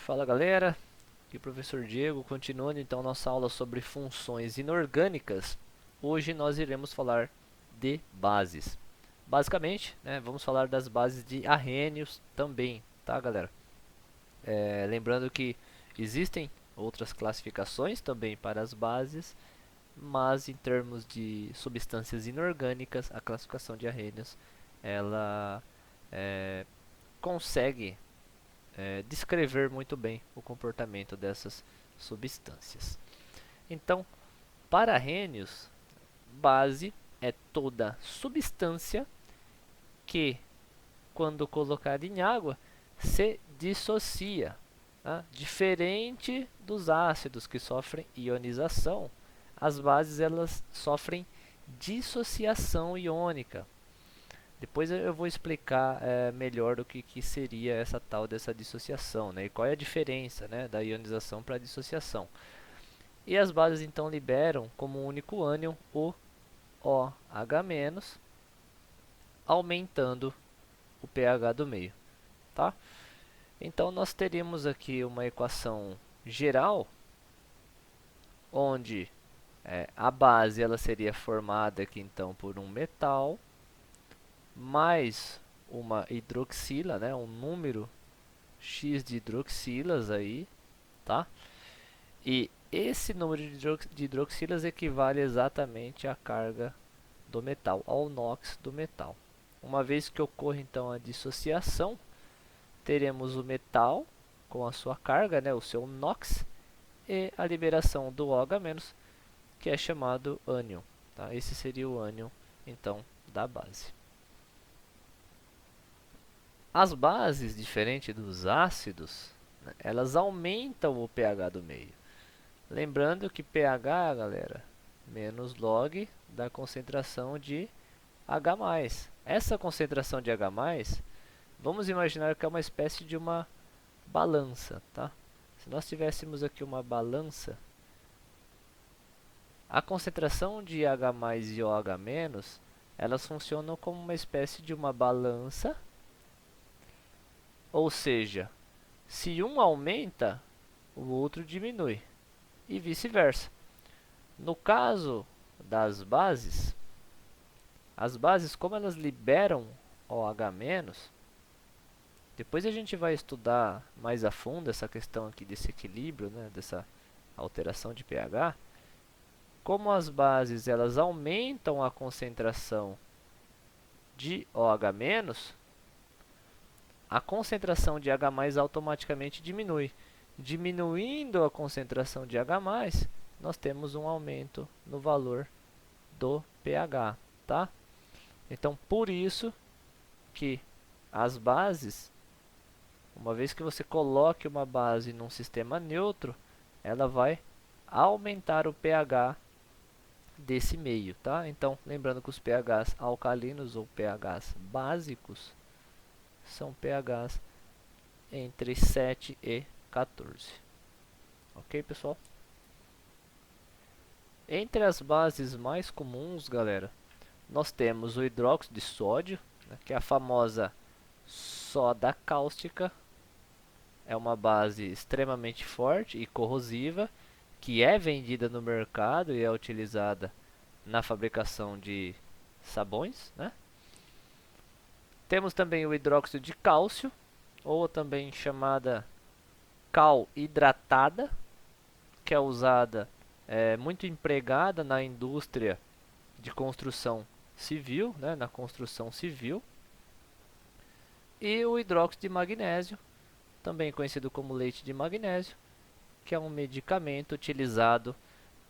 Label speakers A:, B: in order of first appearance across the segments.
A: Fala galera, aqui é o professor Diego, continuando então nossa aula sobre funções inorgânicas. Hoje nós iremos falar de bases. Basicamente, vamos falar das bases de arrênios também, tá galera? Lembrando que existem outras classificações também para as bases, mas em termos de substâncias inorgânicas, a classificação de arrênios ela consegue descrever muito bem o comportamento dessas substâncias. Então, para Arrhenius, base é toda substância que, quando colocada em água, se dissocia. Tá? Diferente dos ácidos que sofrem ionização, as bases elas sofrem dissociação iônica. Depois eu vou explicar melhor o que seria essa tal dessa dissociação, né? E qual é a diferença, né, da ionização para a dissociação. E as bases então liberam como único ânion o OH-, aumentando o pH do meio, tá? Então nós teríamos aqui uma equação geral, onde a base ela seria formada aqui então por um metal mais uma hidroxila, né, um número X de hidroxilas aí, tá? E esse número de hidroxilas equivale exatamente à carga do metal, ao NOx do metal. Uma vez que ocorre então a dissociação, teremos o metal com a sua carga, né, o seu NOx, e a liberação do OH-, que é chamado ânion. Tá? Esse seria o ânion então da base. As bases, diferente dos ácidos, né, elas aumentam o pH do meio. Lembrando que pH, galera, menos log da concentração de H+. Essa concentração de H+, vamos imaginar que é uma espécie de uma balança, tá? Se nós tivéssemos aqui uma balança, a concentração de H+ e OH-, elas funcionam como uma espécie de uma balança, ou seja, se um aumenta, o outro diminui, e vice-versa. No caso das bases, as bases, como elas liberam OH-, depois a gente vai estudar mais a fundo essa questão aqui desse equilíbrio, né, dessa alteração de pH. Como as bases elas aumentam a concentração de OH-, a concentração de H+ automaticamente diminui. Diminuindo a concentração de H+, nós temos um aumento no valor do pH, tá? Então, por isso que as bases, uma vez que você coloque uma base num sistema neutro, ela vai aumentar o pH desse meio, tá? Então, lembrando que os pHs alcalinos ou pHs básicos são pHs entre 7 e 14. Ok, pessoal? Entre as bases mais comuns, galera, nós temos o hidróxido de sódio, né, que é a famosa soda cáustica. É uma base extremamente forte e corrosiva, que é vendida no mercado e é utilizada na fabricação de sabões, né? Temos também o hidróxido de cálcio, ou também chamada cal hidratada, que é usada, muito empregada na indústria de construção civil, né, na construção civil. E o hidróxido de magnésio, também conhecido como leite de magnésio, que é um medicamento utilizado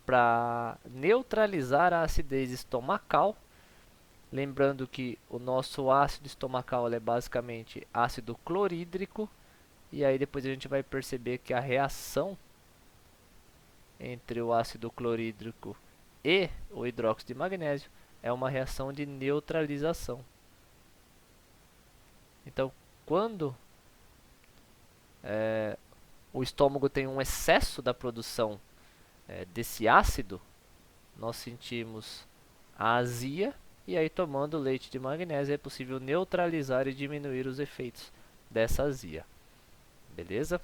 A: para neutralizar a acidez estomacal. Lembrando que o nosso ácido estomacal é basicamente ácido clorídrico, e aí depois a gente vai perceber que a reação entre o ácido clorídrico e o hidróxido de magnésio é uma reação de neutralização. Então, quando o estômago tem um excesso da produção desse ácido, nós sentimos a azia, e aí tomando leite de magnésio é possível neutralizar e diminuir os efeitos dessa azia. Beleza?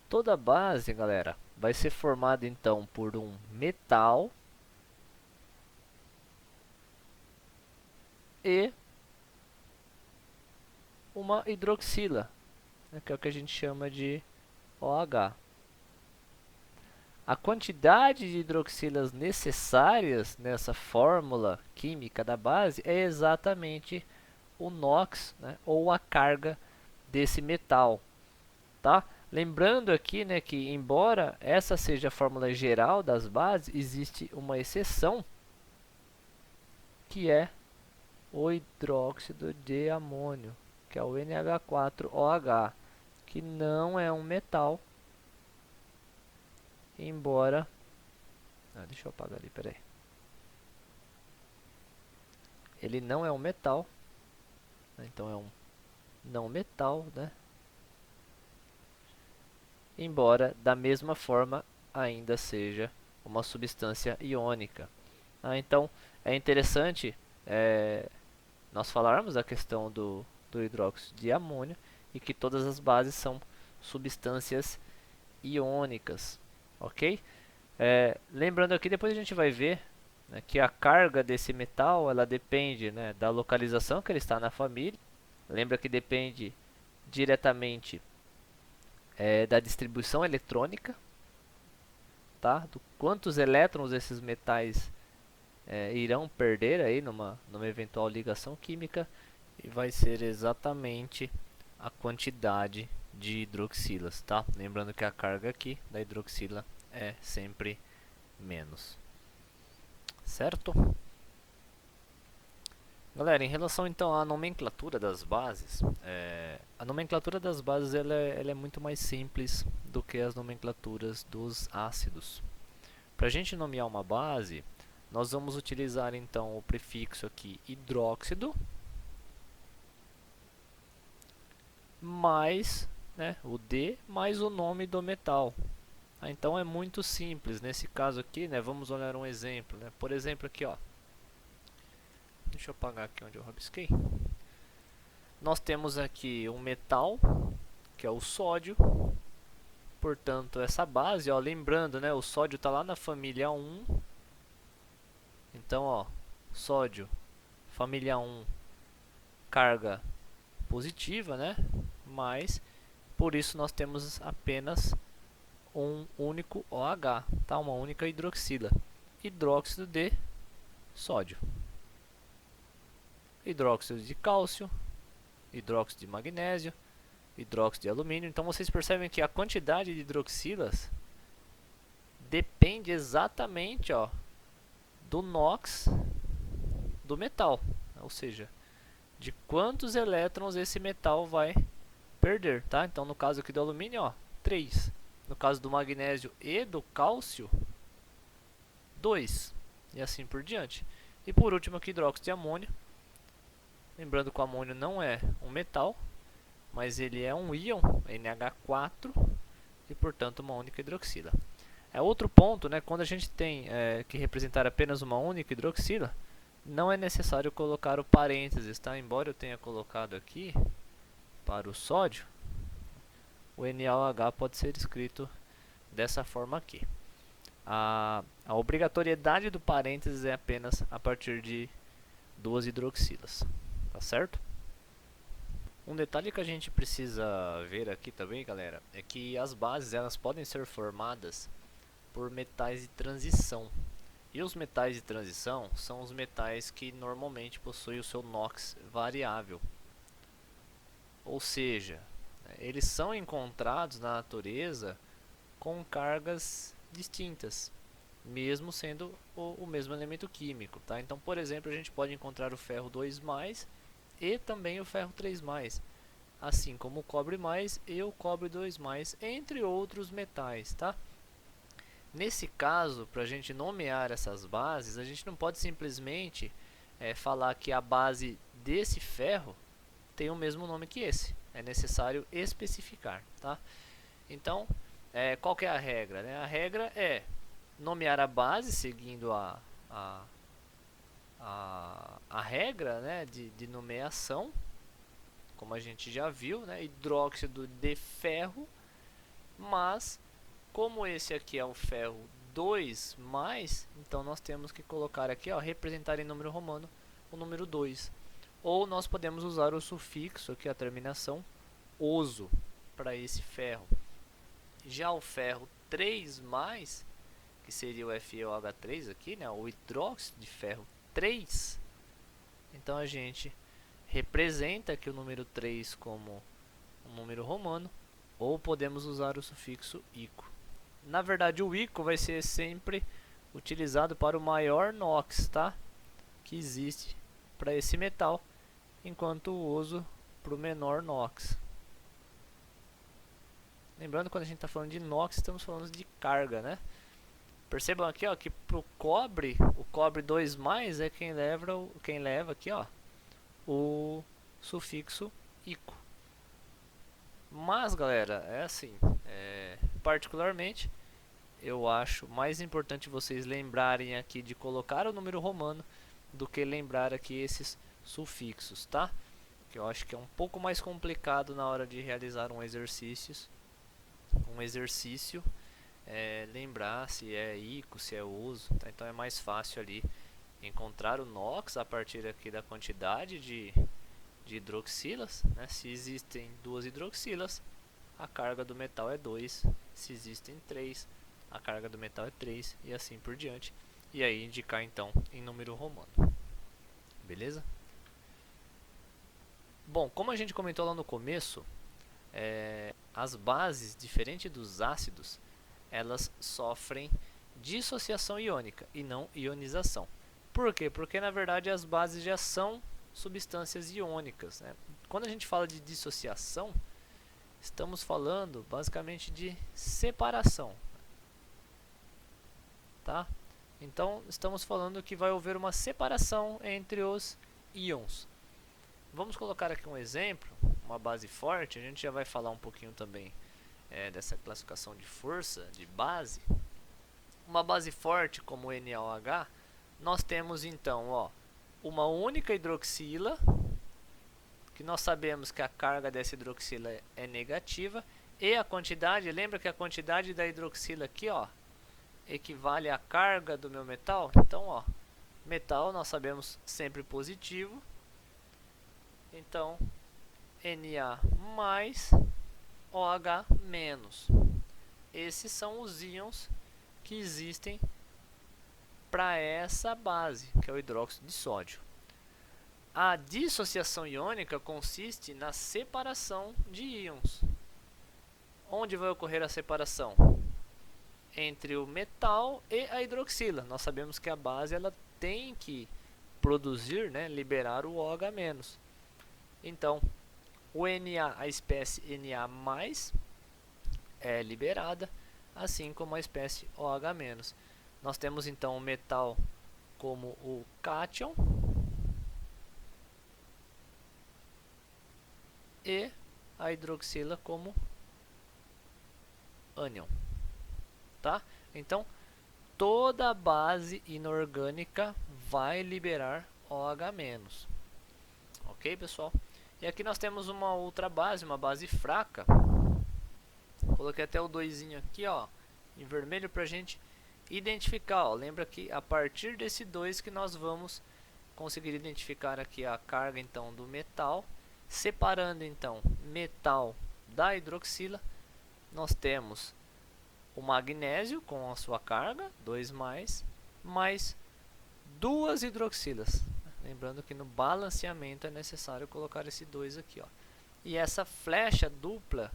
A: Toda base, galera, vai ser formada então por um metal e uma hidroxila, né, que é o que a gente chama de OH. A quantidade de hidroxilas necessárias nessa fórmula química da base é exatamente o NOx, né, ou a carga desse metal, tá? Lembrando aqui, né, que embora essa seja a fórmula geral das bases, existe uma exceção, que é o hidróxido de amônio, que é o NH4OH, que não é um metal, embora... deixa eu apagar ali, peraí. Ele não é um metal, né, então é um não metal, né? Embora da mesma forma ainda seja uma substância iônica. Então é interessante nós falarmos da questão do hidróxido de amônio e que todas as bases são substâncias iônicas, ok? Lembrando aqui, depois a gente vai ver, né, que a carga desse metal ela depende, né, da localização que ele está na família. Lembra que depende diretamente da distribuição eletrônica, tá? Do quantos elétrons esses metais irão perder aí numa eventual ligação química, e vai ser exatamente a quantidade de hidroxilas, tá? Lembrando que a carga aqui da hidroxila é sempre menos, certo? Galera, em relação então à nomenclatura das bases, a nomenclatura das bases ela é muito mais simples do que as nomenclaturas dos ácidos. Para a gente nomear uma base, nós vamos utilizar então o prefixo aqui hidróxido mais, né, o D mais o nome do metal. Então é muito simples. Nesse caso aqui, né, vamos olhar um exemplo, né? Por exemplo aqui, ó. Deixa eu apagar aqui onde eu rabisquei. Nós temos aqui um metal, que é o sódio. Portanto, essa base, ó, lembrando, né, o sódio está lá na família 1. Então, ó, sódio, família 1, carga positiva, né? Mas, por isso nós temos apenas um único OH, tá? Uma única hidroxila. Hidróxido de sódio. Hidróxido de cálcio, hidróxido de magnésio, hidróxido de alumínio. Então vocês percebem que a quantidade de hidroxilas depende exatamente, ó, do NOx do metal, ou seja, de quantos elétrons esse metal vai perder, tá? Então no caso aqui do alumínio, ó, 3. No caso do magnésio e do cálcio, 2. E assim por diante. E por último aqui, hidróxido de amônio. Lembrando que o amônio não é um metal, mas ele é um íon, NH4, e portanto uma única hidroxila. Outro ponto, né, quando a gente tem que representar apenas uma única hidroxila, não é necessário colocar o parênteses, tá? Embora eu tenha colocado aqui para o sódio, o NaOH pode ser escrito dessa forma aqui. A obrigatoriedade do parênteses é apenas a partir de 2 hidroxilas, tá certo? Um detalhe que a gente precisa ver aqui também, galera, é que as bases elas podem ser formadas por metais de transição. E os metais de transição são os metais que normalmente possuem o seu NOx variável. Ou seja, eles são encontrados na natureza com cargas distintas, mesmo sendo o mesmo elemento químico, tá? Então, por exemplo, a gente pode encontrar o ferro 2+, e também o ferro 3+, assim como o cobre+, e o cobre 2+, entre outros metais, tá? Nesse caso, para a gente nomear essas bases, a gente não pode simplesmente falar que a base desse ferro tem o mesmo nome que esse. É necessário especificar, tá? Então, qual que é a regra, né? A regra é nomear a base seguindo a regra, né, de nomeação, como a gente já viu, né? Hidróxido de ferro mas como esse aqui é o ferro 2 mais, então nós temos que colocar aqui, ó, representar em número romano o número 2. Ou nós podemos usar o sufixo aqui, a terminação oso, para esse ferro. Já o ferro 3 mais, que seria o FeOH3 aqui, né, o hidróxido de ferro 3, então a gente representa aqui o número 3 como um número romano, ou podemos usar o sufixo ico. Na verdade, o ico vai ser sempre utilizado para o maior NOx, tá? Que existe para esse metal, enquanto o oso para o menor NOx. Lembrando, quando a gente está falando de NOx, estamos falando de carga, né? Percebam aqui, ó, que para o cobre 2 mais é quem leva aqui, ó, o sufixo ico. Mas, galera, é assim, particularmente, eu acho mais importante vocês lembrarem aqui de colocar o número romano do que lembrar aqui esses sufixos, tá? Que eu acho que é um pouco mais complicado na hora de realizar um exercício, lembrar se é ico, se é uso, tá? Então é mais fácil ali encontrar o NOx a partir aqui da quantidade de hidroxilas, né? Se existem 2 hidroxilas, a carga do metal é 2, se existem 3, a carga do metal é 3 e assim por diante. E aí indicar então em número romano. Beleza? Bom, como a gente comentou lá no começo, as bases, diferente dos ácidos, elas sofrem dissociação iônica e não ionização. Por quê? Porque na verdade as bases já são substâncias iônicas, né? Quando a gente fala de dissociação, estamos falando basicamente de separação, tá? Então estamos falando que vai haver uma separação entre os íons. Vamos colocar aqui um exemplo, uma base forte. A gente já vai falar um pouquinho também dessa classificação de força de base. Uma base forte como o NaOH, nós temos então, ó, uma única hidroxila, que nós sabemos que a carga dessa hidroxila é negativa, e a quantidade, lembra que a quantidade da hidroxila aqui, ó, equivale à carga do meu metal? Então, ó, metal nós sabemos sempre positivo, então Na mais OH menos. Esses são os íons que existem para essa base, que é o hidróxido de sódio. A dissociação iônica consiste na separação de íons. Onde vai ocorrer a separação? Entre o metal e a hidroxila. Nós sabemos que a base ela tem que produzir, né, liberar o OH-. Então, o Na, a espécie Na+, é liberada, assim como a espécie OH-. Nós temos então o metal como o cátion e a hidroxila como ânion, tá? Então, toda base inorgânica vai liberar OH-. Ok, pessoal? E aqui nós temos uma outra base, uma base fraca. Coloquei até o 2 aqui, ó, em vermelho para a gente identificar. Ó. Lembra que a partir desse 2 que nós vamos conseguir identificar aqui a carga então do metal. Separando então metal da hidroxila, nós temos o magnésio com a sua carga, 2+, mais 2 hidroxilas. Lembrando que no balanceamento é necessário colocar esse 2 aqui, ó. E essa flecha dupla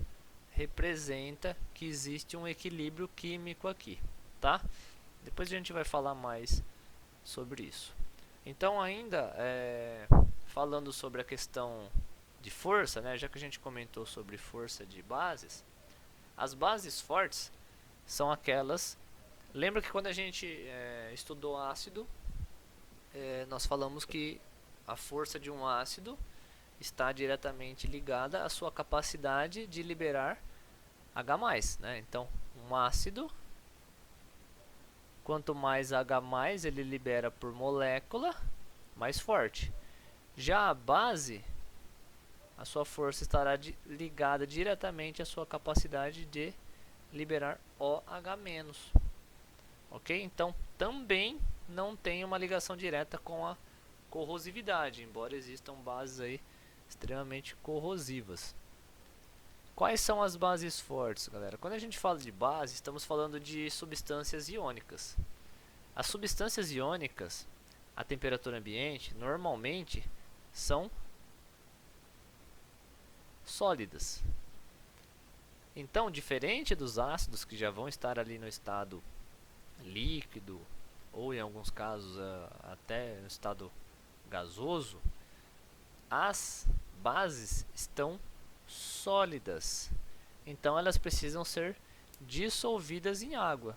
A: representa que existe um equilíbrio químico aqui, tá? Depois a gente vai falar mais sobre isso. Então, ainda falando sobre a questão de força, né? Já que a gente comentou sobre força de bases, as bases fortes são aquelas. Lembra que quando a gente estudou ácido, nós falamos que a força de um ácido está diretamente ligada à sua capacidade de liberar H+, né? Então, um ácido, quanto mais H+, ele libera por molécula, mais forte. Já a base, a sua força estará ligada diretamente à sua capacidade de liberar OH-. Ok? Então, também não tem uma ligação direta com a corrosividade, embora existam bases aí extremamente corrosivas. Quais são as bases fortes, galera? Quando a gente fala de base, estamos falando de substâncias iônicas. As substâncias iônicas, a temperatura ambiente, normalmente são sólidas. Então, diferente dos ácidos que já vão estar ali no estado líquido, ou em alguns casos até no estado gasoso, as bases estão sólidas. Então elas precisam ser dissolvidas em água.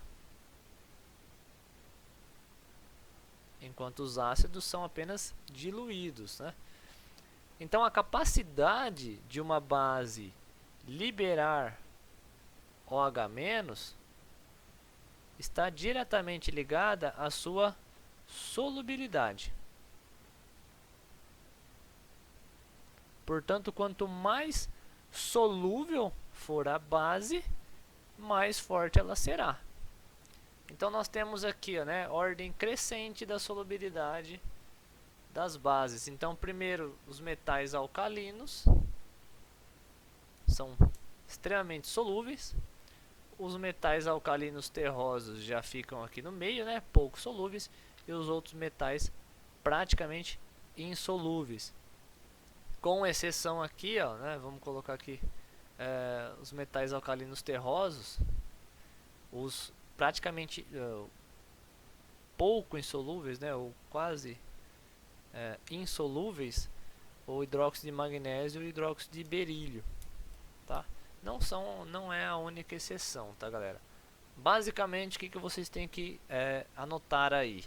A: Enquanto os ácidos são apenas diluídos, né? Então a capacidade de uma base liberar OH- está diretamente ligada à sua solubilidade. Portanto, quanto mais solúvel for a base, mais forte ela será. Então nós temos aqui, né, ordem crescente da solubilidade das bases. Então, primeiro, os metais alcalinos são extremamente solúveis. Os metais alcalinos terrosos já ficam aqui no meio, né, pouco solúveis, e os outros metais praticamente insolúveis. Com exceção aqui, ó, né, vamos colocar aqui os metais alcalinos terrosos, os praticamente pouco insolúveis, né, ou quase insolúveis, o hidróxido de magnésio e o hidróxido de berílio, tá? Não é a única exceção, tá, galera? Basicamente, o que vocês têm que anotar aí?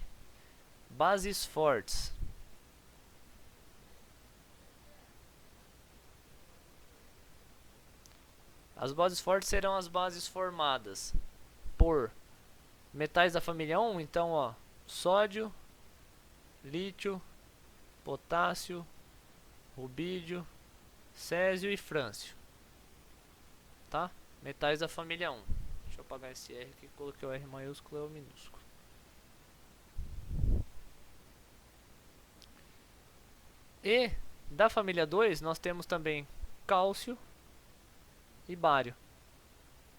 A: Bases fortes. As bases fortes serão as bases formadas por metais da família 1, então, ó, sódio, lítio, potássio, rubídio, césio e frâncio, tá? Metais da família 1. Deixa eu apagar esse R aqui, coloquei o R maiúsculo e o minúsculo. E da família 2 nós temos também cálcio e bário.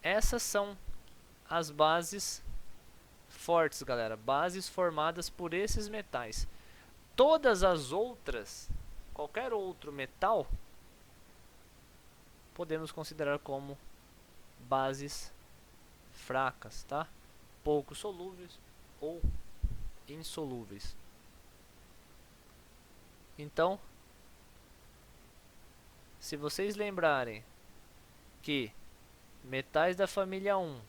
A: Essas são as bases fortes, galera. Bases formadas por esses metais. Todas as outras, qualquer outro metal, podemos considerar como bases fracas, tá? Pouco solúveis ou insolúveis. Então, se vocês lembrarem que metais da família 1,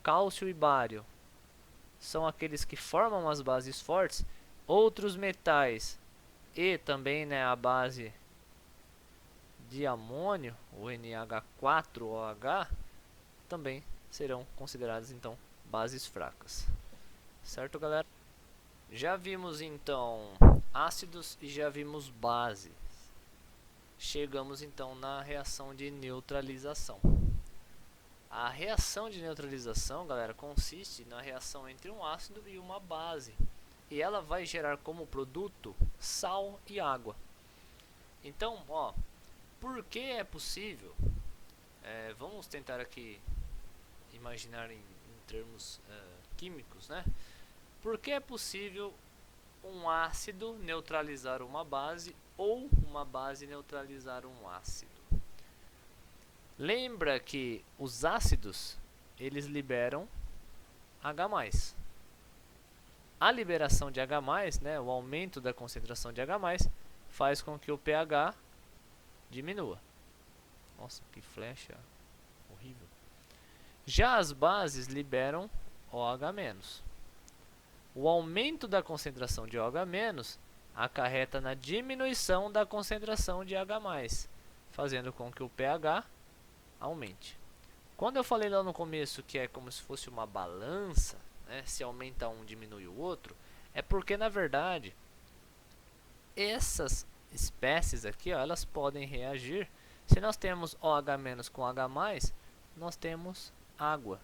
A: cálcio e bário, são aqueles que formam as bases fortes, outros metais e também, né, a base de amônio, o NH4OH, também serão consideradas então bases fracas. Certo, galera? Já vimos então ácidos e já vimos bases. Chegamos então na reação de neutralização. A reação de neutralização, galera, consiste na reação entre um ácido e uma base. E ela vai gerar como produto sal e água. Então, ó, por que é possível? Vamos tentar aqui imaginar em termos químicos, né? Por que é possível um ácido neutralizar uma base ou uma base neutralizar um ácido? Lembra que os ácidos, eles liberam H+. A liberação de H+, né, o aumento da concentração de H+, faz com que o pH diminua. Nossa, que flecha horrível. Já as bases liberam OH-. O aumento da concentração de OH- acarreta na diminuição da concentração de H+, fazendo com que o pH aumente. Quando eu falei lá no começo que é como se fosse uma balança, né, se aumenta um, diminui o outro, é porque na verdade essas espécies aqui, ó, elas podem reagir. Se nós temos OH- com H+, nós temos água.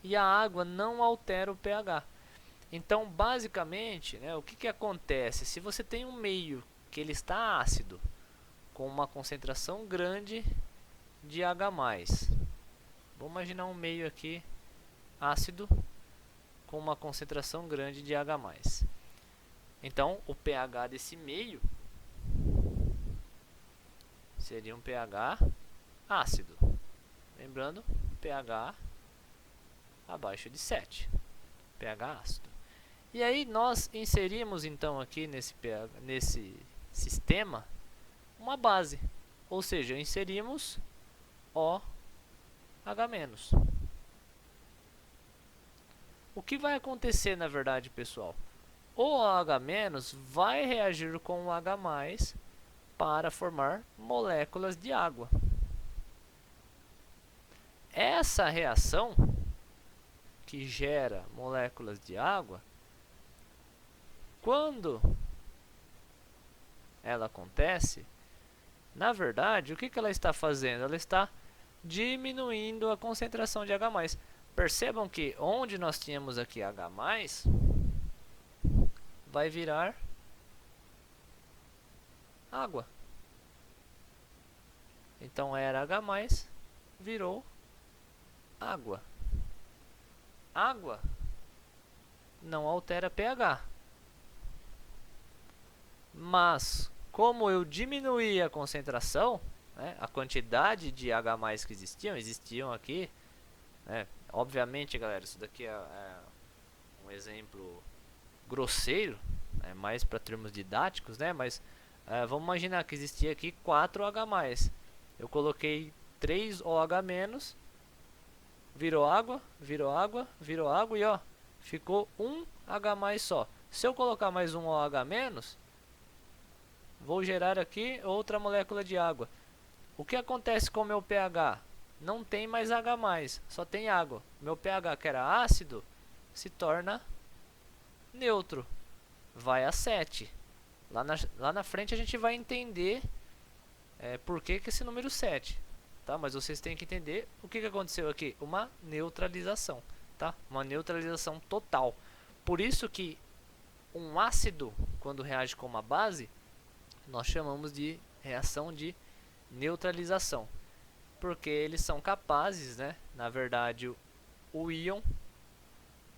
A: E a água não altera o pH. Então, basicamente, né, o que acontece? Se você tem um meio que ele está ácido, com uma concentração grande de H+, vamos imaginar um meio aqui ácido com uma concentração grande de H+. Então, o pH desse meio seria um pH ácido. Lembrando, pH abaixo de 7. pH ácido. E aí nós inserimos então aqui nesse sistema uma base. Ou seja, inserimos OH-. O que vai acontecer na verdade, pessoal? O OH- vai reagir com o H+ para formar moléculas de água. Essa reação que gera moléculas de água, quando ela acontece, na verdade, o que ela está fazendo? Ela está diminuindo a concentração de H+. Percebam que onde nós tínhamos aqui H+, vai virar água. Então era H+, virou água. Água não altera pH. Mas, como eu diminuí a concentração, né, a quantidade de H+ que existiam aqui, né, obviamente, galera, isso daqui é um exemplo grosseiro, né, mais para termos didáticos, né, mas vamos imaginar que existia aqui 4 H+. Eu coloquei 3 OH-, virou água, virou água, virou água e ó, ficou um H+ só. Se eu colocar mais um OH-, vou gerar aqui outra molécula de água. O que acontece com o meu pH? Não tem mais H+, só tem água. Meu pH, que era ácido, se torna neutro, vai a 7. Lá na frente a gente vai entender por que esse número 7. Tá? Mas vocês têm que entender o que aconteceu aqui. Uma neutralização. Tá? Uma neutralização total. Por isso que um ácido, quando reage com uma base, nós chamamos de reação de neutralização. Porque eles são capazes, né? Na verdade, o íon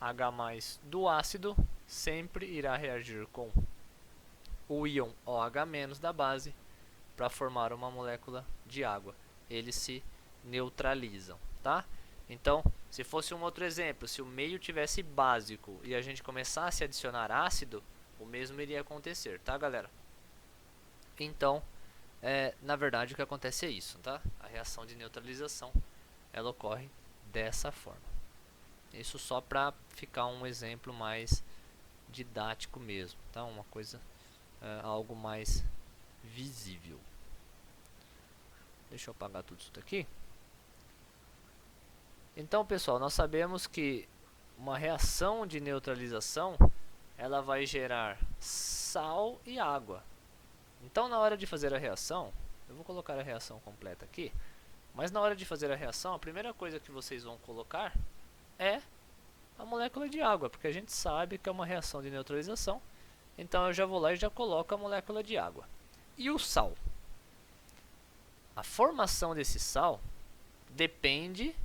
A: H+ do ácido sempre irá reagir com o íon OH- da base para formar uma molécula de água. Eles se neutralizam, tá? Então, se fosse um outro exemplo, se o meio tivesse básico e a gente começasse a adicionar ácido, o mesmo iria acontecer, tá, galera? Então, na verdade, o que acontece é isso, tá? A reação de neutralização, ela ocorre dessa forma. Isso só para ficar um exemplo mais didático mesmo, tá? Uma coisa, algo mais visível. Deixa eu apagar tudo isso daqui. Então, pessoal, nós sabemos que uma reação de neutralização, ela vai gerar sal e água. Então, na hora de fazer a reação, eu vou colocar a reação completa aqui, mas na hora de fazer a reação, a primeira coisa que vocês vão colocar é a molécula de água, porque a gente sabe que é uma reação de neutralização. Então, eu já vou lá e já coloco a molécula de água. E o sal? A formação desse sal depende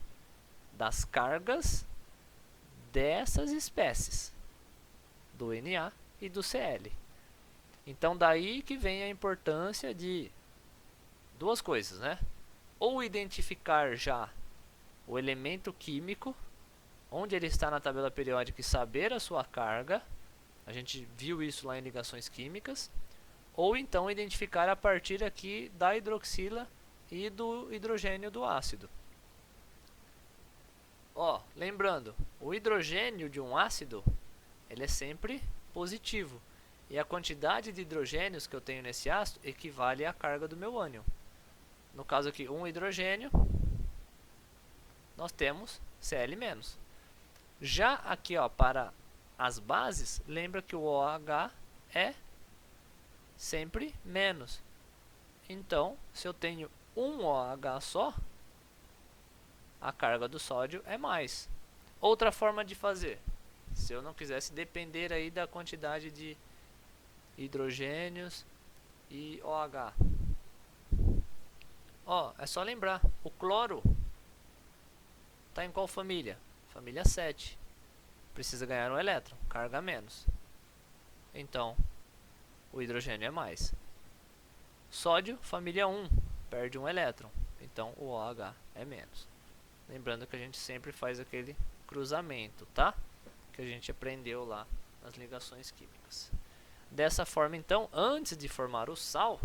A: das cargas dessas espécies, do Na e do Cl. Então daí que vem a importância de duas coisas, né? Ou identificar já o elemento químico, onde ele está na tabela periódica e saber a sua carga. A gente viu isso lá em ligações químicas. Ou então identificar a partir aqui da hidroxila e do hidrogênio do ácido. Ó, lembrando, o hidrogênio de um ácido, ele é sempre positivo. E a quantidade de hidrogênios que eu tenho nesse ácido equivale à carga do meu ânion. No caso aqui, um hidrogênio, nós temos Cl-. Já aqui, ó, para as bases, lembra que o OH é sempre menos. Então, se eu tenho um OH só, a carga do sódio é mais. Outra forma de fazer, se eu não quisesse depender aí da quantidade de hidrogênios e OH. Ó, é só lembrar, o cloro está em qual família? Família 7. Precisa ganhar um elétron, carga menos. Então, o hidrogênio é mais. Sódio, família 1, perde um elétron. Então, o OH é menos. Lembrando que a gente sempre faz aquele cruzamento, tá? Que a gente aprendeu lá nas ligações químicas. Dessa forma, então, antes de formar o sal,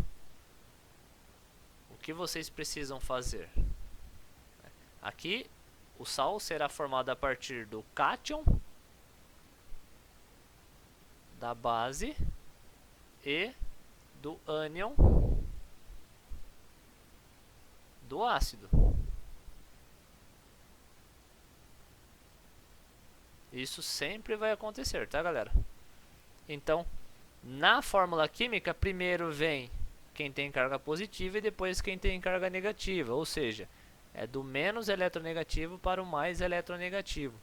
A: o que vocês precisam fazer? Aqui, o sal será formado a partir do cátion, da base e do ânion do ácido. Isso sempre vai acontecer, tá, galera? Então, na fórmula química, primeiro vem quem tem carga positiva e depois quem tem carga negativa, ou seja, é do menos eletronegativo para o mais eletronegativo.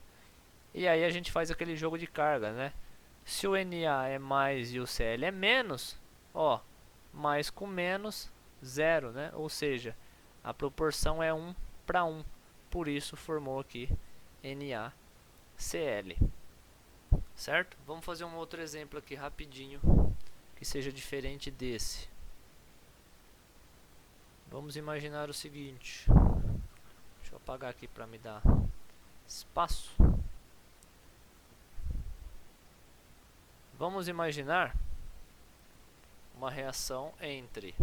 A: E aí a gente faz aquele jogo de carga, né? Se o Na é mais e o Cl é menos, ó, mais com menos, zero, né? Ou seja, a proporção é 1 para 1. Por isso formou aqui NaCl. Certo? Vamos fazer um outro exemplo aqui rapidinho, que seja diferente desse. Vamos imaginar o seguinte. Deixa eu apagar aqui para me dar espaço. Vamos imaginar uma reação entre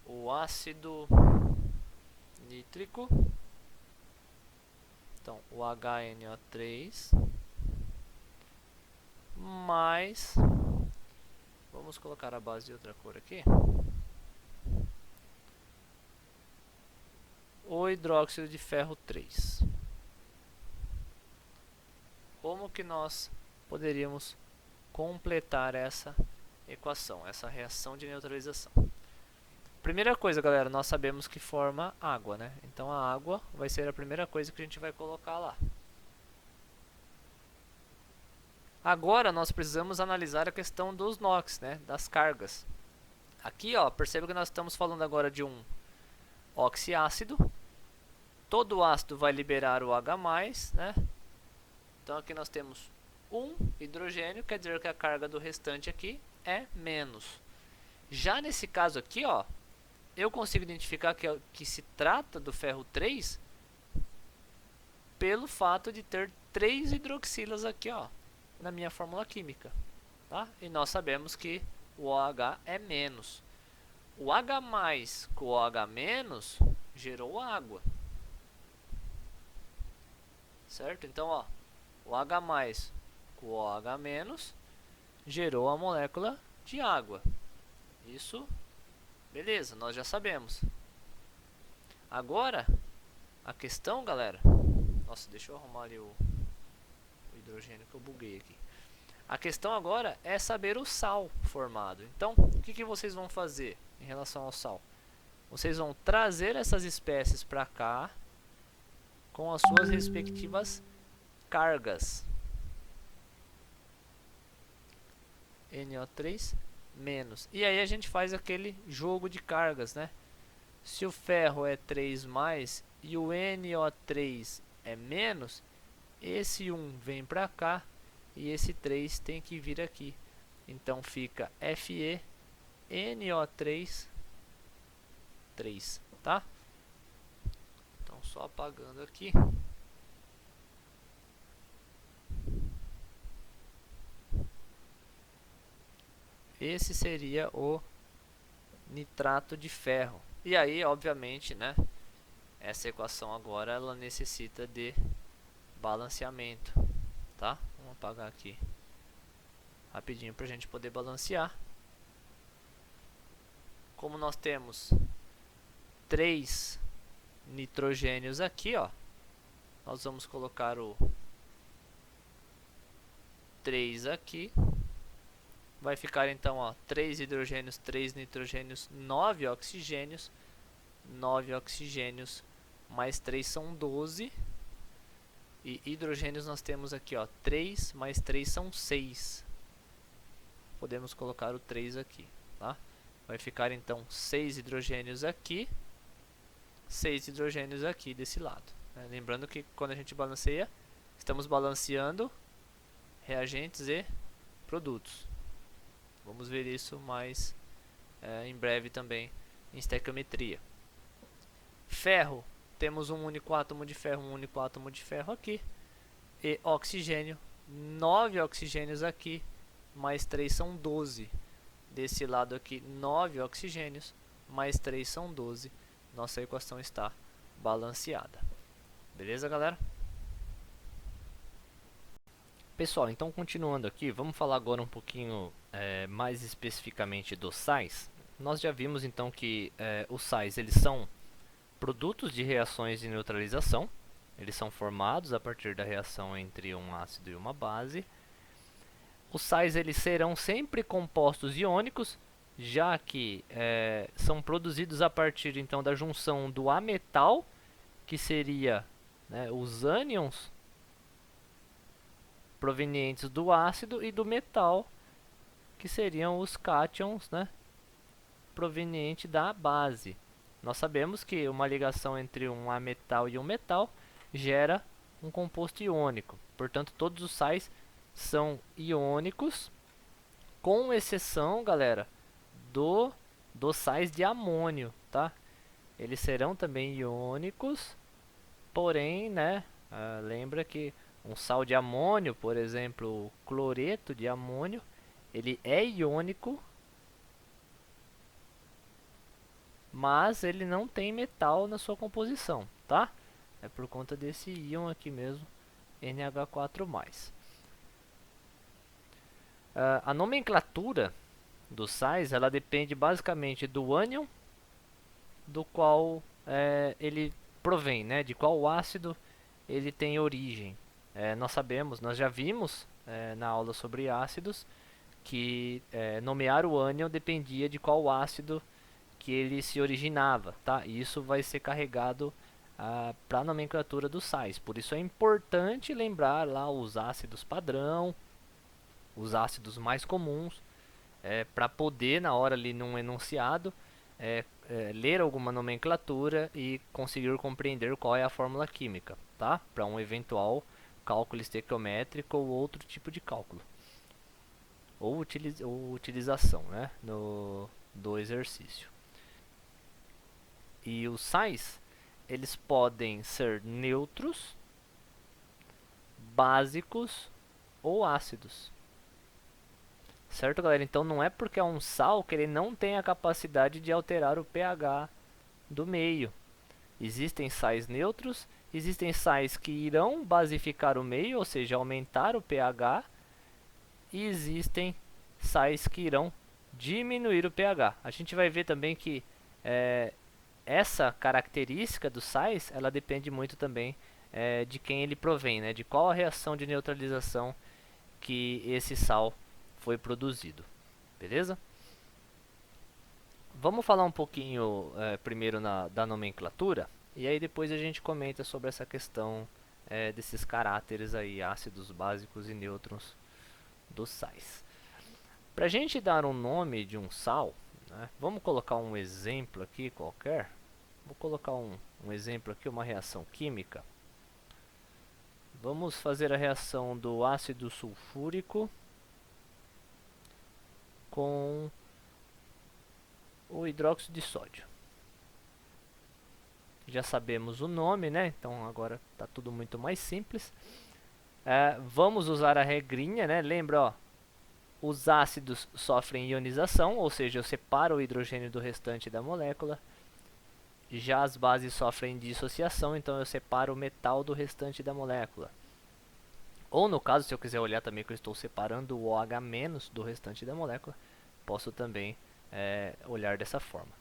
A: o ácido nítrico, então o HNO3, mais, vamos colocar a base de outra cor aqui, o hidróxido de ferro 3. Como que nós poderíamos completar essa equação, essa reação de neutralização? Primeira coisa, galera, nós sabemos que forma água, né? Então a água vai ser a primeira coisa que a gente vai colocar lá. Agora nós precisamos analisar a questão dos NOx, né? Das cargas. Aqui, ó, perceba que nós estamos falando agora de um oxiácido. Todo ácido vai liberar o H+, né? Então aqui nós temos um hidrogênio, quer dizer que a carga do restante aqui é menos. Já nesse caso aqui, ó, eu consigo identificar que se trata do ferro 3 pelo fato de ter 3 hidroxilas aqui, ó, na minha fórmula química, tá? E nós sabemos que o OH é menos. O H+ com o OH- gerou água. Certo? Então, ó, o H+ com o OH- gerou a molécula de água. Isso, beleza, nós já sabemos. Agora, a questão, galera... Nossa, deixa eu arrumar ali o hidrogênio que eu buguei aqui. A questão agora é saber o sal formado. Então, o que vocês vão fazer em relação ao sal? Vocês vão trazer essas espécies para cá com as suas respectivas cargas. NO3 menos. E aí a gente faz aquele jogo de cargas, né? Se o ferro é 3+ e o NO3 é menos, esse 1 vem para cá e esse 3 tem que vir aqui. Então fica Fe NO3 3, tá? Então só apagando aqui. Esse seria o nitrato de ferro. E aí, obviamente, né, essa equação agora ela necessita de balanceamento, tá? Vamos apagar aqui rapidinho para a gente poder balancear. Como nós temos 3 nitrogênios aqui, ó, nós vamos colocar o 3 aqui. Vai ficar então, ó, 3 hidrogênios, 3 nitrogênios, 9 oxigênios. 9 oxigênios, mais 3 são 12. E hidrogênios nós temos aqui, ó, 3 mais 3 são 6. Podemos colocar o 3 aqui, tá? Vai ficar então 6 hidrogênios aqui, 6 hidrogênios aqui desse lado. Lembrando que quando a gente balanceia, estamos balanceando reagentes e produtos. Vamos ver isso mais em breve também em estequiometria. Ferro, temos um único átomo de ferro, um único átomo de ferro aqui. E oxigênio, 9 oxigênios aqui, mais 3 são 12. Desse lado aqui, 9 oxigênios, mais 3 são 12. Nossa equação está balanceada. Beleza, galera? Pessoal, então continuando aqui, vamos falar agora um pouquinho mais especificamente dos sais. Nós já vimos então que os sais eles são produtos de reações de neutralização. Eles são formados a partir da reação entre um ácido e uma base. Os sais eles serão sempre compostos iônicos, já que são produzidos a partir então da junção do ametal, que seria os ânions provenientes do ácido, e do metal, que seriam os cátions, provenientes da base. Nós sabemos que uma ligação entre um ametal e um metal gera um composto iônico. Portanto, todos os sais são iônicos, com exceção, galera, dos sais de amônio, tá? Eles serão também iônicos, porém, lembra que um sal de amônio, por exemplo, o cloreto de amônio, ele é iônico, mas ele não tem metal na sua composição, tá? É por conta desse íon aqui mesmo, NH4+. A nomenclatura dos sais, ela depende basicamente do ânion do qual ele provém, de qual ácido ele tem origem. Nós sabemos, nós já vimos na aula sobre ácidos, que nomear o ânion dependia de qual ácido que ele se originava, tá? E isso vai ser carregado para a nomenclatura dos sais. Por isso é importante lembrar lá os ácidos padrão, os ácidos mais comuns, para poder, na hora ali num enunciado, ler alguma nomenclatura e conseguir compreender qual é a fórmula química, tá? Para um eventual cálculo estequiométrico ou outro tipo de cálculo. Ou utilização do exercício. E os sais, eles podem ser neutros, básicos ou ácidos. Certo, galera? Então não é porque é um sal que ele não tem a capacidade de alterar o pH do meio. Existem sais neutros, existem sais que irão basificar o meio, ou seja, aumentar o pH, e existem sais que irão diminuir o pH. A gente vai ver também que essa característica dos sais, ela depende muito também de quem ele provém, de qual a reação de neutralização que esse sal foi produzido. Beleza? Vamos falar um pouquinho primeiro da nomenclatura, e aí depois a gente comenta sobre essa questão desses caráteres aí, ácidos, básicos e nêutrons dos sais. Para a gente dar um nome de um sal, vamos colocar um exemplo aqui qualquer. Vou colocar um exemplo aqui, uma reação química. Vamos fazer a reação do ácido sulfúrico com o hidróxido de sódio. Já sabemos o nome, então agora está tudo muito mais simples. Vamos usar a regrinha, lembra, os ácidos sofrem ionização, ou seja, eu separo o hidrogênio do restante da molécula. Já as bases sofrem dissociação, então eu separo o metal do restante da molécula. Ou no caso, se eu quiser olhar também que eu estou separando o OH- do restante da molécula, posso também olhar dessa forma.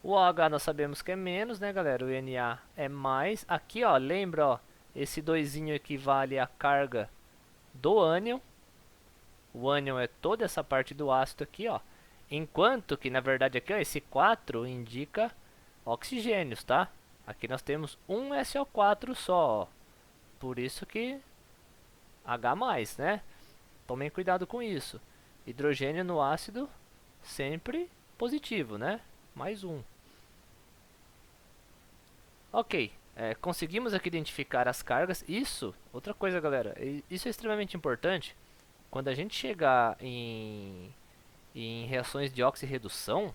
A: O OH nós sabemos que é menos, galera? O Na é mais. Aqui, ó, lembra, ó, esse 2 equivale à carga do ânion. O ânion é toda essa parte do ácido aqui, ó. Enquanto que, na verdade, aqui, ó, esse 4 indica oxigênios, tá? Aqui nós temos um SO4 só, ó. Por isso que H+, né? Tomem cuidado com isso. Hidrogênio no ácido, sempre positivo, né? Mais um. Ok, conseguimos aqui identificar as cargas. Isso, outra coisa, galera, isso é extremamente importante. Quando a gente chegar em reações de oxirredução,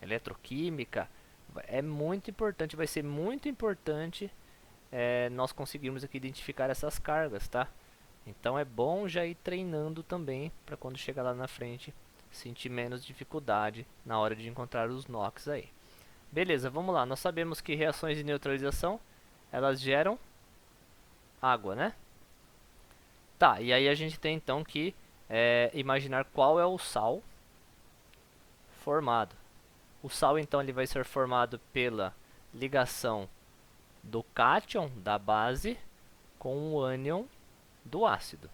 A: eletroquímica, é muito importante, vai ser muito importante nós conseguirmos aqui identificar essas cargas, tá? Então é bom já ir treinando também, para quando chegar lá na frente, sentir menos dificuldade na hora de encontrar os NOx aí. Beleza, vamos lá. Nós sabemos que reações de neutralização, elas geram água, né? Tá, e aí a gente tem então que imaginar qual é o sal formado. O sal então ele vai ser formado pela ligação do cátion da base com o ânion do ácido.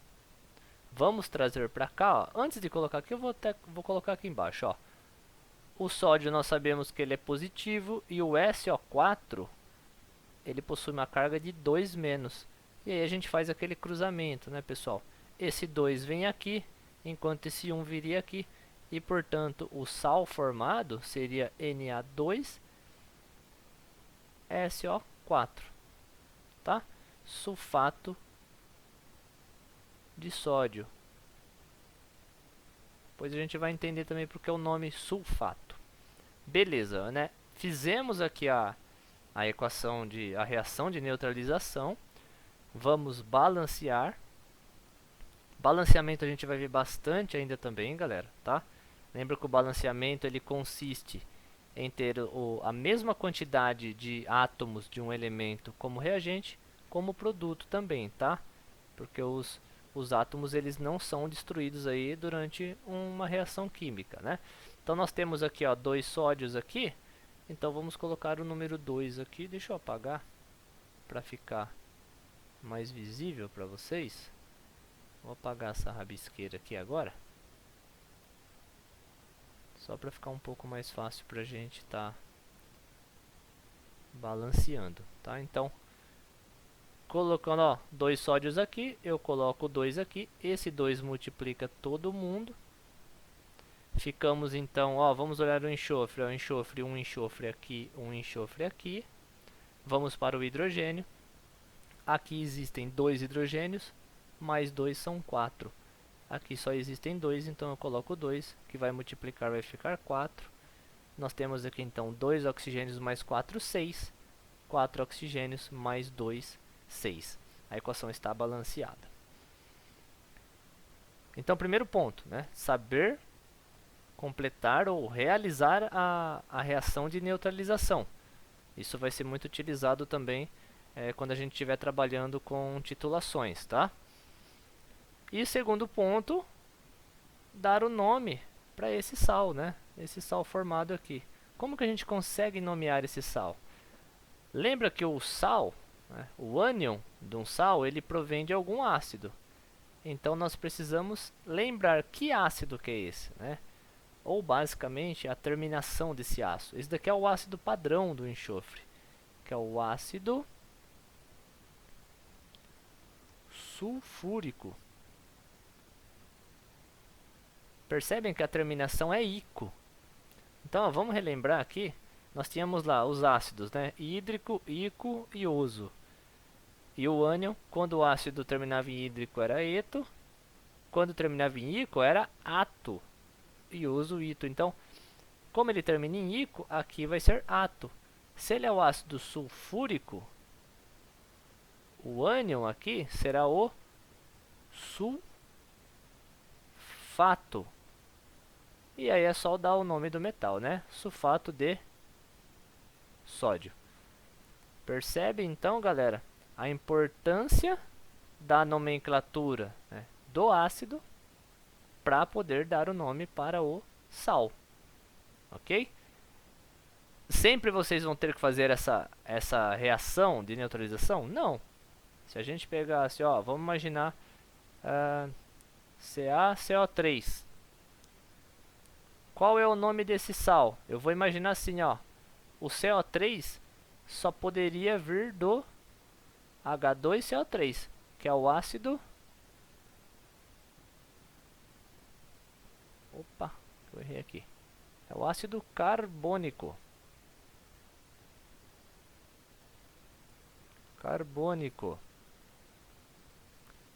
A: Vamos trazer para cá, ó. Antes de colocar aqui, eu vou colocar aqui embaixo, ó. O sódio nós sabemos que ele é positivo e o SO4 ele possui uma carga de 2-. E aí a gente faz aquele cruzamento, né, pessoal? Esse 2 vem aqui, enquanto esse 1 viria aqui. E, portanto, o sal formado seria Na2SO4, tá? Sulfato de sódio. Depois a gente vai entender também porque é o nome sulfato. Beleza, né? Fizemos aqui a equação a reação de neutralização. Vamos balancear. Balanceamento a gente vai ver bastante ainda também, galera, tá? Lembra que o balanceamento ele consiste em ter a mesma quantidade de átomos de um elemento como reagente, como produto também, tá? Porque os átomos eles não são destruídos aí durante uma reação química, né? Então nós temos aqui, ó, 2 sódios aqui. Então vamos colocar o número 2 aqui. Deixa eu apagar para ficar mais visível para vocês. Vou apagar essa rabisqueira aqui agora. Só para ficar um pouco mais fácil para a gente estar balanceando, tá? Então, colocando, ó, 2 sódios aqui, eu coloco 2 aqui. Esse 2 multiplica todo mundo. Ficamos então, ó, vamos olhar o enxofre. O enxofre, um enxofre aqui, um enxofre aqui. Vamos para o hidrogênio. Aqui existem 2 hidrogênios, mais 2 são 4. Aqui só existem 2, então eu coloco 2, que vai multiplicar, vai ficar 4. Nós temos aqui então 2 oxigênios mais 4, 6. 4 oxigênios mais 2, 6. A equação está balanceada. Então, primeiro ponto, né? Saber completar ou realizar a reação de neutralização. Isso vai ser muito utilizado também quando a gente estiver trabalhando com titulações, tá? E segundo ponto, dar o nome para esse sal, né? Esse sal formado aqui. Como que a gente consegue nomear esse sal? Lembra que o sal, né, o ânion de um sal, ele provém de algum ácido. Então nós precisamos lembrar que ácido que é esse, né? Ou basicamente a terminação desse ácido. Esse daqui é o ácido padrão do enxofre, que é o ácido sulfúrico. Percebem que a terminação é ico. Então, ó, vamos relembrar aqui. Nós tínhamos lá os ácidos, né? Hídrico, ico e oso. E o ânion, quando o ácido terminava em hídrico, era eto. Quando terminava em ico, era ato. E oso, ito. Então, como ele termina em ico, aqui vai ser ato. Se ele é o ácido sulfúrico, o ânion aqui será o sulfato. E aí é só dar o nome do metal, né? Sulfato de sódio. Percebe então, galera, a importância da nomenclatura, né, do ácido para poder dar o nome para o sal. Ok? Sempre vocês vão ter que fazer essa reação de neutralização? Não. Se a gente pegasse, ó, vamos imaginar CaCO3. Qual é o nome desse sal? Eu vou imaginar assim, ó, o CO3 só poderia vir do H2CO3, que é o ácido... Opa, eu errei aqui. É o ácido carbônico.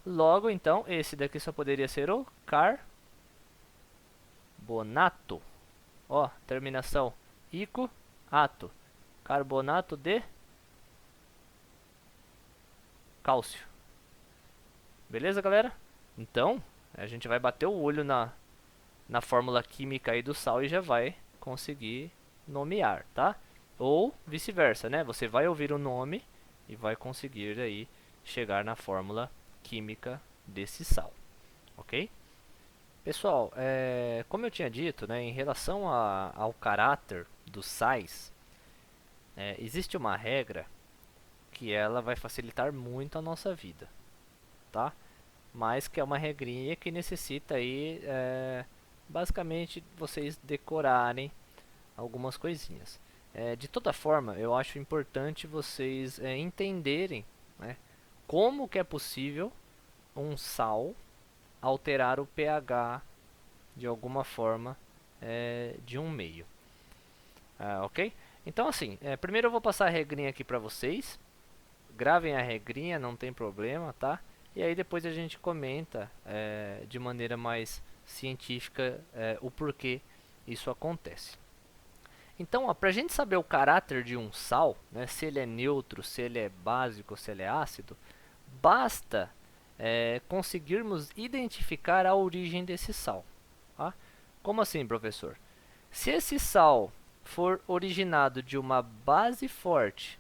A: Logo, então, esse daqui só poderia ser o carbonato. Ó, terminação ico, ato. Carbonato de cálcio. Beleza, galera? Então, a gente vai bater o olho na fórmula química aí do sal e já vai conseguir nomear, tá? Ou vice-versa, né? Você vai ouvir o nome e vai conseguir aí chegar na fórmula química desse sal, ok? Pessoal, como eu tinha dito, né, em relação ao caráter dos sais, existe uma regra que ela vai facilitar muito a nossa vida, tá? Mas que é uma regrinha que necessita aí, basicamente, vocês decorarem algumas coisinhas. De toda forma, eu acho importante vocês entenderem, né, como que é possível um sal alterar o pH de alguma forma de um meio. Ok? Então assim, primeiro eu vou passar a regrinha aqui para vocês. Gravem a regrinha, não tem problema, tá? E aí depois a gente comenta de maneira mais científica o porquê isso acontece. Então, para a gente saber o caráter de um sal, né, se ele é neutro, se ele é básico, se ele é ácido, basta conseguirmos identificar a origem desse sal. Tá? Como assim, professor? Se esse sal for originado de uma base forte,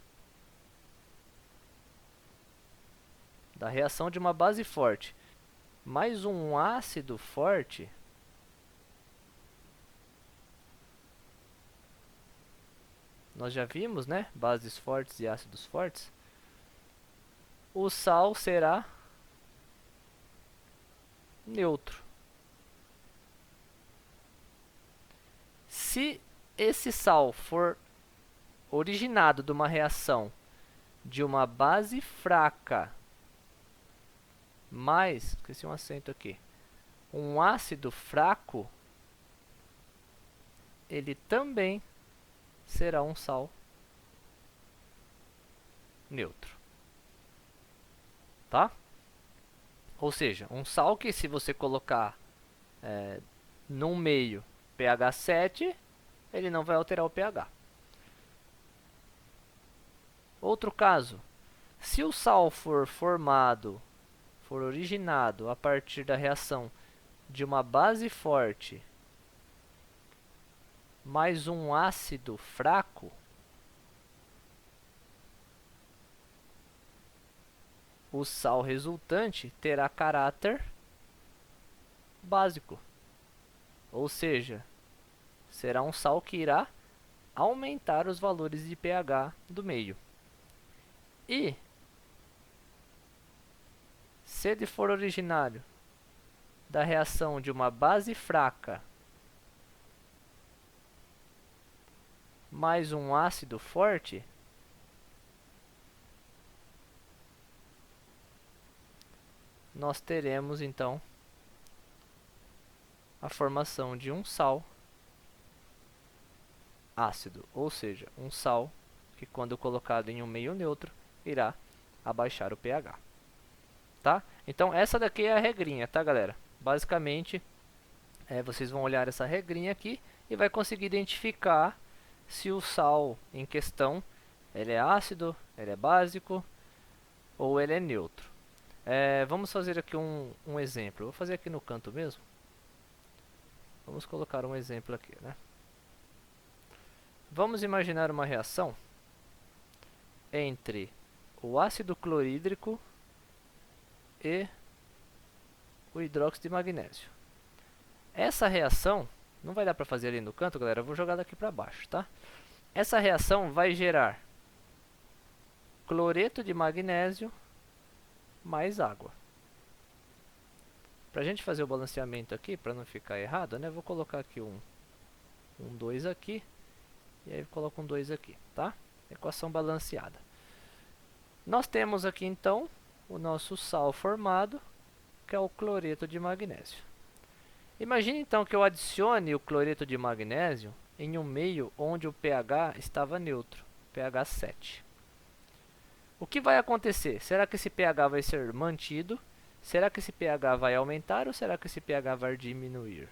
A: da reação de uma base forte, mais um ácido forte, nós já vimos, né? Bases fortes e ácidos fortes. O sal será neutro. Se esse sal for originado de uma reação de uma base fraca mais, esqueci um acento aqui, um ácido fraco, ele também será um sal neutro, tá? Ou seja, um sal que se você colocar num meio pH 7, ele não vai alterar o pH. Outro caso, se o sal for originado a partir da reação de uma base forte mais um ácido fraco, o sal resultante terá caráter básico. Ou seja, será um sal que irá aumentar os valores de pH do meio. E se ele for originário da reação de uma base fraca mais um ácido forte, nós teremos então a formação de um sal ácido, ou seja, um sal que quando colocado em um meio neutro irá abaixar o pH. Tá? Então essa daqui é a regrinha, tá, galera? Basicamente, vocês vão olhar essa regrinha aqui e vai conseguir identificar se o sal em questão ele é ácido, ele é básico ou ele é neutro. Vamos fazer aqui um exemplo. Vou fazer aqui no canto mesmo. Vamos colocar um exemplo aqui, né? Vamos imaginar uma reação entre o ácido clorídrico e o hidróxido de magnésio. Essa reação, não vai dar para fazer ali no canto, galera, eu vou jogar daqui para baixo, tá? Essa reação vai gerar cloreto de magnésio mais água. Para a gente fazer o balanceamento aqui, para não ficar errado, né? Vou colocar aqui um 2 aqui e aí coloco um 2 aqui, tá? Equação balanceada. Nós temos aqui então o nosso sal formado, que é o cloreto de magnésio. Imagine então que eu adicione o cloreto de magnésio em um meio onde o pH estava neutro, pH 7. O que vai acontecer? Será que esse pH vai ser mantido? Será que esse pH vai aumentar ou será que esse pH vai diminuir?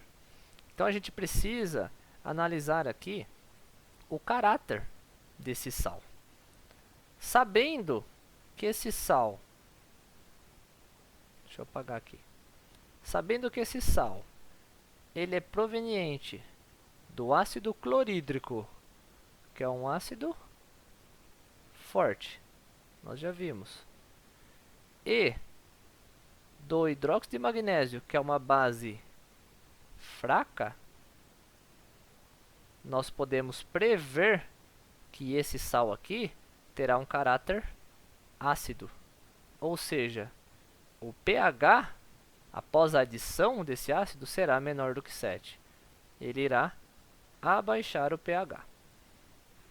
A: Então a gente precisa analisar aqui o caráter desse sal. Sabendo que esse sal, deixa eu apagar aqui. Sabendo que esse sal, ele é proveniente do ácido clorídrico, que é um ácido forte, nós já vimos, e do hidróxido de magnésio, que é uma base fraca, nós podemos prever que esse sal aqui terá um caráter ácido, ou seja, o pH após a adição desse ácido será menor do que 7. Ele irá abaixar o pH.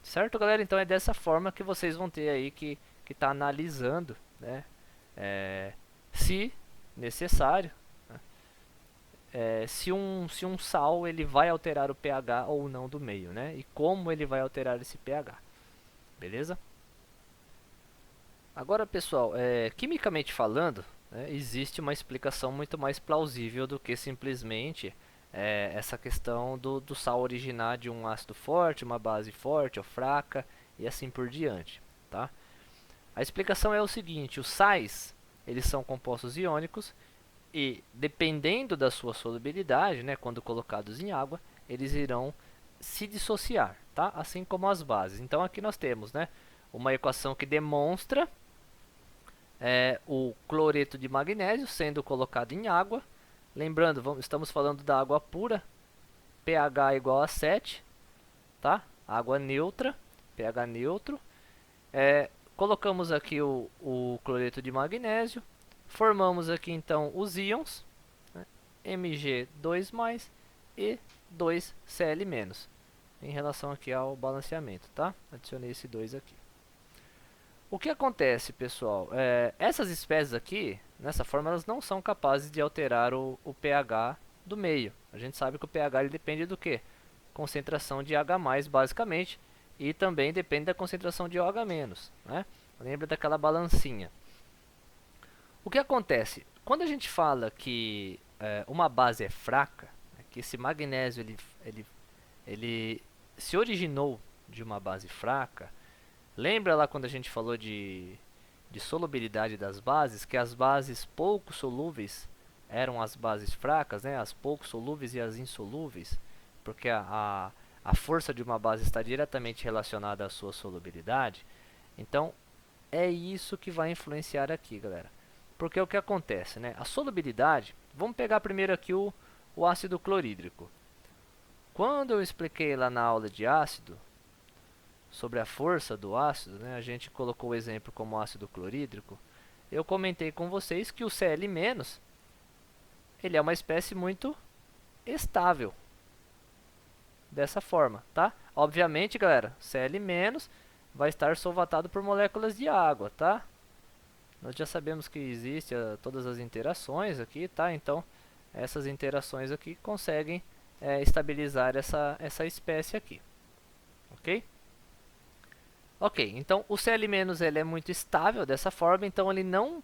A: Certo, galera? Então é dessa forma que vocês vão ter aí que tá analisando, né? Se necessário, né? Se um sal ele vai alterar o pH ou não do meio, né? E como ele vai alterar esse pH. Beleza? Agora, pessoal, quimicamente falando, né, existe uma explicação muito mais plausível do que simplesmente essa questão do sal originar de um ácido forte, uma base forte ou fraca e assim por diante, tá? A explicação é o seguinte: os sais eles são compostos iônicos e, dependendo da sua solubilidade, né, quando colocados em água, eles irão se dissociar, tá? Assim como as bases. Então aqui nós temos, né, uma equação que demonstra o cloreto de magnésio sendo colocado em água. Lembrando, estamos falando da água pura, pH igual a 7, tá? Água neutra, pH neutro. Colocamos aqui o cloreto de magnésio, formamos aqui então os íons, né? Mg2+, e 2Cl-, em relação aqui ao balanceamento, tá? Adicionei esse 2 aqui. O que acontece, pessoal? Essas espécies aqui, nessa forma, elas não são capazes de alterar o pH do meio. A gente sabe que o pH ele depende do quê? Concentração de H+, basicamente, e também depende da concentração de OH-, né? Lembra daquela balancinha. O que acontece? Quando a gente fala que uma base é fraca, né, que esse magnésio ele se originou de uma base fraca. Lembra lá quando a gente falou de solubilidade das bases, que as bases pouco solúveis eram as bases fracas, né? As pouco solúveis e as insolúveis, porque a força de uma base está diretamente relacionada à sua solubilidade. Então, é isso que vai influenciar aqui, galera. Porque o que acontece, né? A solubilidade, vamos pegar primeiro aqui o ácido clorídrico. Quando eu expliquei lá na aula de ácido, sobre a força do ácido, né, a gente colocou o exemplo como ácido clorídrico. Eu comentei com vocês que o Cl- ele é uma espécie muito estável. Dessa forma, tá? Obviamente, galera, Cl- vai estar solvatado por moléculas de água, tá? Nós já sabemos que existem todas as interações aqui, tá? Então, essas interações aqui conseguem estabilizar essa espécie aqui, ok? Ok, então o Cl- ele é muito estável dessa forma, então ele não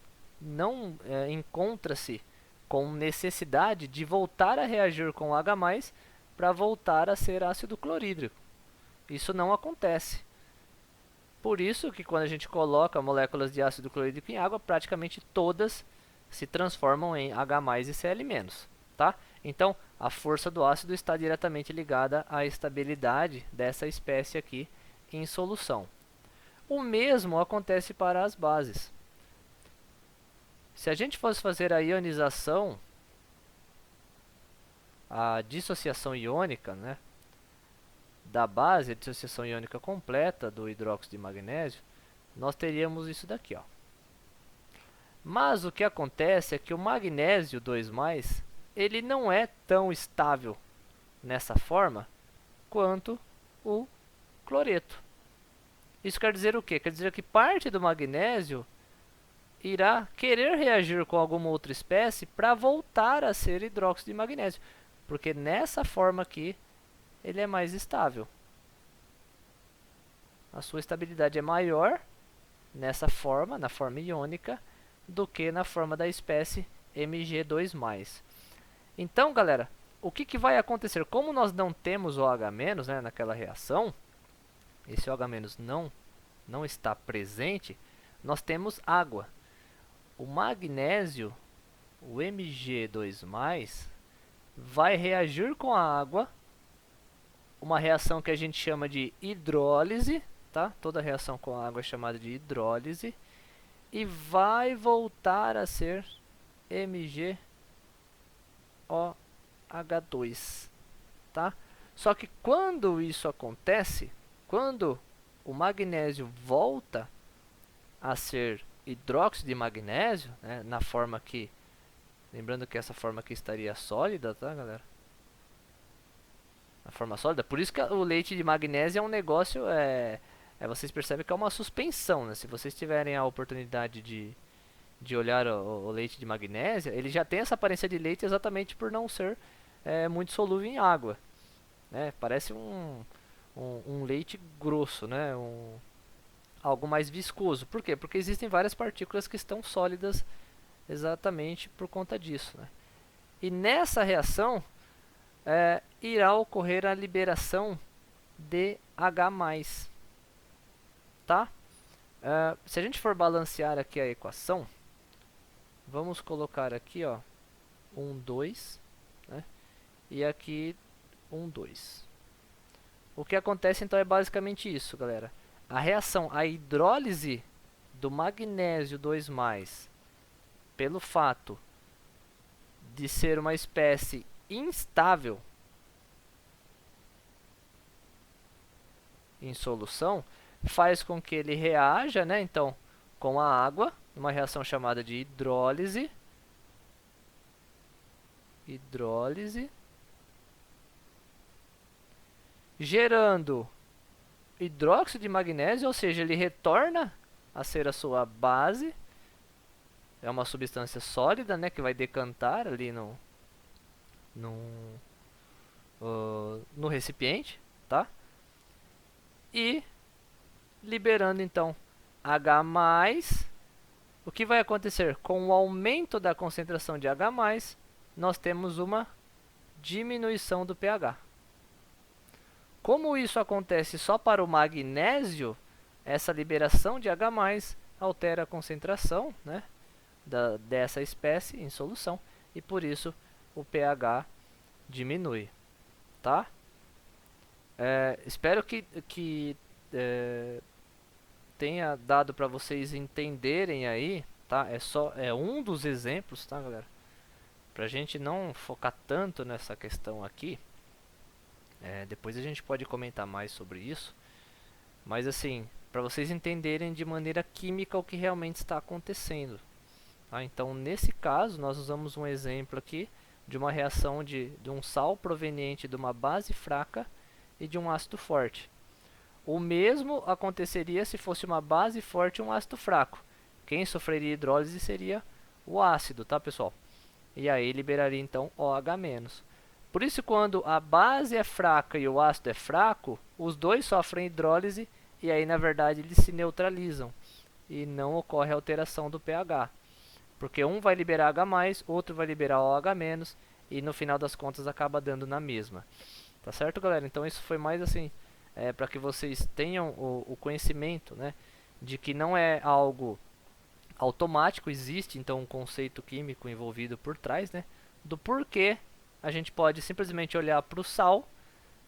A: encontra-se com necessidade de voltar a reagir com H+, para voltar a ser ácido clorídrico. Isso não acontece. Por isso que quando a gente coloca moléculas de ácido clorídrico em água, praticamente todas se transformam em H+ e Cl-, tá? Então, a força do ácido está diretamente ligada à estabilidade dessa espécie aqui em solução. O mesmo acontece para as bases. Se a gente fosse fazer a ionização, a dissociação iônica, né, da base, a dissociação iônica completa do hidróxido de magnésio, nós teríamos isso daqui, ó. Mas o que acontece é que o magnésio 2+, ele não é tão estável nessa forma quanto o cloreto. Isso quer dizer o quê? Quer dizer que parte do magnésio irá querer reagir com alguma outra espécie para voltar a ser hidróxido de magnésio, porque nessa forma aqui ele é mais estável. A sua estabilidade é maior nessa forma, na forma iônica, do que na forma da espécie Mg2+. Então, galera, o que vai acontecer? Como nós não temos OH-, né, naquela reação, esse OH- não está presente, nós temos água. O magnésio, o Mg2+, vai reagir com a água, uma reação que a gente chama de hidrólise, tá? Toda reação com água é chamada de hidrólise, e vai voltar a ser MgOH2, tá? Só que quando isso acontece, quando o magnésio volta a ser hidróxido de magnésio, né, na forma que, lembrando que essa forma aqui estaria sólida, tá, galera? Na forma sólida, por isso que o leite de magnésio é um negócio, vocês percebem que é uma suspensão, né? Se vocês tiverem a oportunidade de olhar o leite de magnésia, ele já tem essa aparência de leite exatamente por não ser muito solúvel em água, né? Parece um leite grosso, né? Algo mais viscoso. Por quê? Porque existem várias partículas que estão sólidas exatamente por conta disso, né? E nessa reação irá ocorrer a liberação de H+, tá? Se a gente for balancear aqui a equação, vamos colocar aqui, ó, 2, né? E aqui 2. O que acontece então é basicamente isso, galera. A reação, a hidrólise do magnésio 2+, pelo fato de ser uma espécie instável em solução, faz com que ele reaja, né, então, com a água, uma reação chamada de hidrólise. Gerando hidróxido de magnésio, ou seja, ele retorna a ser a sua base. É uma substância sólida, né, que vai decantar ali no recipiente, tá? E liberando então H+, o que vai acontecer? Com o aumento da concentração de H+, nós temos uma diminuição do pH. Como isso acontece só para o magnésio, essa liberação de H+ altera a concentração, né, dessa espécie em solução, e por isso o pH diminui, tá? Espero que tenha dado para vocês entenderem aí, tá? É um dos exemplos, tá, galera? Pra gente não focar tanto nessa questão aqui, depois a gente pode comentar mais sobre isso, mas assim, para vocês entenderem de maneira química o que realmente está acontecendo, tá? Então, nesse caso, nós usamos um exemplo aqui de uma reação de um sal proveniente de uma base fraca e de um ácido forte. O mesmo aconteceria se fosse uma base forte e um ácido fraco. Quem sofreria hidrólise seria o ácido, tá, pessoal? E aí liberaria então OH-. Por isso, quando a base é fraca e o ácido é fraco, os dois sofrem hidrólise e aí, na verdade, eles se neutralizam e não ocorre alteração do pH. Porque um vai liberar H+, outro vai liberar OH-, e no final das contas acaba dando na mesma. Tá certo, galera? Então isso foi mais assim, para que vocês tenham o conhecimento, né, de que não é algo automático, existe então um conceito químico envolvido por trás, né, do porquê a gente pode simplesmente olhar para o sal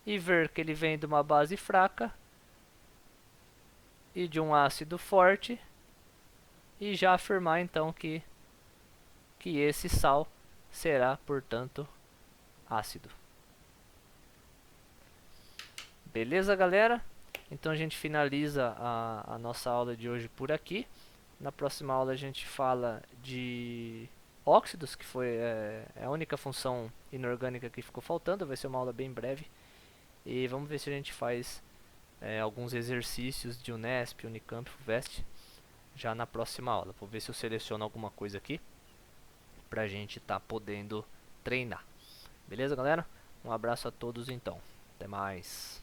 A: e ver que ele vem de uma base fraca e de um ácido forte e já afirmar então que esse sal será, portanto, ácido. Beleza, galera? Então a gente finaliza a nossa aula de hoje por aqui. Na próxima aula a gente fala de óxidos, que foi a única função inorgânica que ficou faltando. Vai ser uma aula bem breve. E vamos ver se a gente faz alguns exercícios de Unesp, Unicamp, FUVEST já na próxima aula. Vou ver se eu seleciono alguma coisa aqui pra gente estar podendo treinar. Beleza, galera? Um abraço a todos então. Até mais.